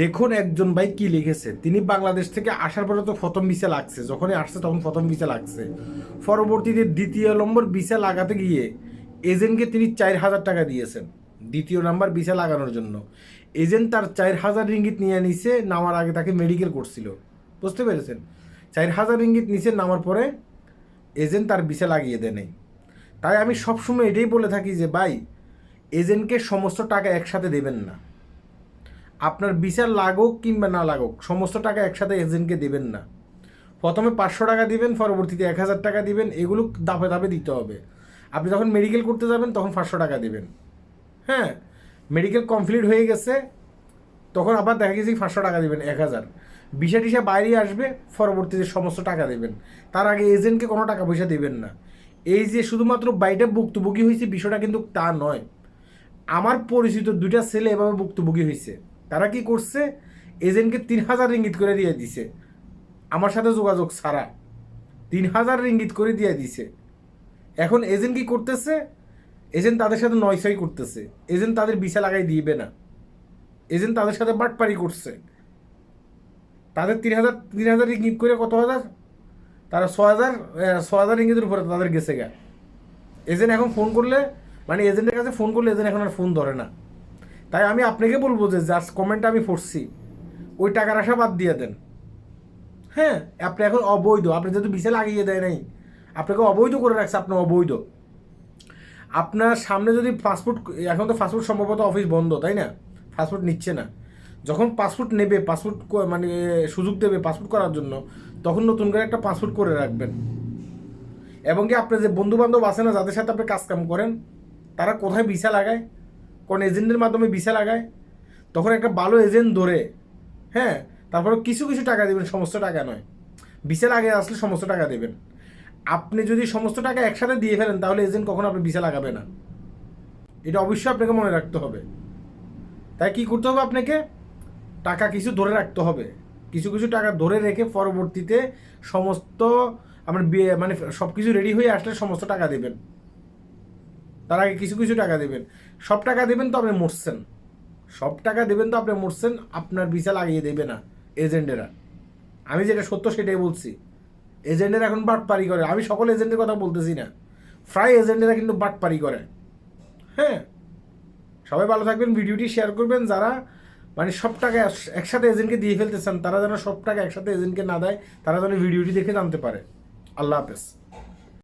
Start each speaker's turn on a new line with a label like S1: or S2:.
S1: দেখুন একজন ভাই কি লিখেছে, তিনি বাংলাদেশ থেকে আসার পরে তো প্রথম ভিসা লাগছে, যখনই আসছে তখন প্রথম ভিসা লাগছে, পরবর্তীতে দ্বিতীয় নম্বর ভিসা লাগাতে গিয়ে এজেন্টকে তিনি 4,000 টাকা দিয়েছেন দ্বিতীয় নাম্বার ভিসা লাগানোর জন্য। এজেন্ট তার 4,000 রিঙ্গিত নিয়ে নিছে, নামার আগে তাকে মেডিকেল করছিল, বুঝতে পেরেছেন? 4,000 রিঙ্গিত নিচে নামার পরে এজেন্ট তার ভিসা লাগিয়ে দেয় নেই। তাই আমি সবসময় এটাই বলে থাকি যে ভাই, এজেন্টকে সমস্ত টাকা একসাথে দেবেন না। আপনার ভিসা লাগুক কিংবা না লাগুক, সমস্ত টাকা একসাথে এজেন্টকে দেবেন না। প্রথমে 500 টাকা দিবেন, পরবর্তীতে 1,000 টাকা দিবেন, এগুলো ধাপে ধাপে দিতে হবে। আপনি যখন মেডিকেল করতে যাবেন তখন 500 টাকা দিবেন। হ্যাঁ, মেডিকেল কমপ্লিট হয়ে গেছে তখন আবার দেখা গেছে 500 টাকা দিবেন, 1,000। ভিসা টিসা বাইরে আসবে, পরবর্তীতে সমস্ত টাকা দেবেন। তার আগে এজেন্টকে কোনো টাকা পয়সা দেবেন না। এই যে শুধুমাত্র বাইরে ভুক্তভোগী হয়েছে বিষয়টা কিন্তু তা নয়। আমার পরিচিত 2টা ছেলে এভাবে ভুক্তভোগী হয়েছে। তারা কি করছে, এজেন্টকে 3,000 রিঙ্গিত করে দিয়ে দিছে, আমার সাথে যোগাযোগ ছাড়া 3,000 রিঙ্গিত করে দিয়ে দিছে। এখন এজেন্ট কি করতেছে, এজেন্ট তাদের সাথে নয়সই করতেছে, এজেন্ট তাদের ভিসা লাগাই দিবে না, এজেন্ট তাদের সাথে বাটপারি করছে। তাদের 3,000 রিঙ্গিত করে কত হাজার, তারা 6,000 রিঙ্গিতের উপরে তাদের গেছে গা। এজেন্ট এখন ফোন করলে, মানে এজেন্টের কাছে ফোন করলে এজেন্ট এখন আর ফোন ধরে না। তাই আমি আপনাকে বলবো যে জাস্ট কমেন্টটা আমি পড়ছি, ওই টাকার আশা বাদ দিয়ে দেন। হ্যাঁ, আপনি এখন অবৈধ, আপনি যেহেতু ভিসা লাগিয়ে দেয় নাই, আপনাকে অবৈধ করে রাখছে, আপনি অবৈধ। আপনার সামনে যদি পাসপোর্ট, এখন তো পাসপোর্ট সম্ভবত অফিস বন্ধ, তাই না? পাসপোর্ট নিচ্ছে না। যখন পাসপোর্ট নেবে, পাসপোর্ট মানে সুযোগ দেবে পাসপোর্ট করার জন্য, তখন নতুন করে একটা পাসপোর্ট করে রাখবেন। এবং কি আপনার যে বন্ধু বান্ধব আছে না, যাদের সাথে আপনি কাজকাম করেন, তারা কোথায় ভিসা লাগায়, কোন এজেন্টের মাধ্যমে ভিসা লাগায়, তখন একটা ভালো এজেন্ট ধরে, হ্যাঁ, তারপরে কিছু কিছু টাকা দেবেন, সমস্ত টাকা নয়। ভিসা লাগে আসলে সমস্ত টাকা দেবেন। আপনি যদি সমস্ত টাকা একসাথে দিয়ে ফেলেন তাহলে এজেন্ট কখনো আপনি ভিসা লাগাবে না, এটা অবশ্যই আপনাকে মনে রাখতে হবে। তাই কি করতে হবে, আপনাকে টাকা কিছু ধরে রাখতে হবে, কিছু কিছু টাকা ধরে রেখে পরবর্তীতে সমস্ত আমার মানে সব কিছু রেডি হয়ে আসলে সমস্ত টাকা দেবেন। তার আগে কিছু কিছু টাকা দেবেন। সব টাকা দেবেন তো আপনি মরছেন, সব টাকা দেবেন তো আপনি মরছেন, আপনার ভিসা লাগিয়ে দেবে না এজেন্টেরা। আমি যেটা সত্য সেটাই বলছি। এজেন্টেরা এখন বাটপারি করে, আমি সকল এজেন্টের কথা বলতেছি না, প্রায় এজেন্টেরা কিন্তু বাটপারি করে। হ্যাঁ, সবাই ভালো থাকবেন, ভিডিওটি শেয়ার করবেন। যারা মানে সব টাকা একসাথে এজেন্টকে দিয়ে ফেলতেছেন, তারা যেন সব টাকা একসাথে এজেন্টকে না দেয়, তারা যেন ভিডিওটি দেখে জানতে পারে। আল্লাহ হাফেজ।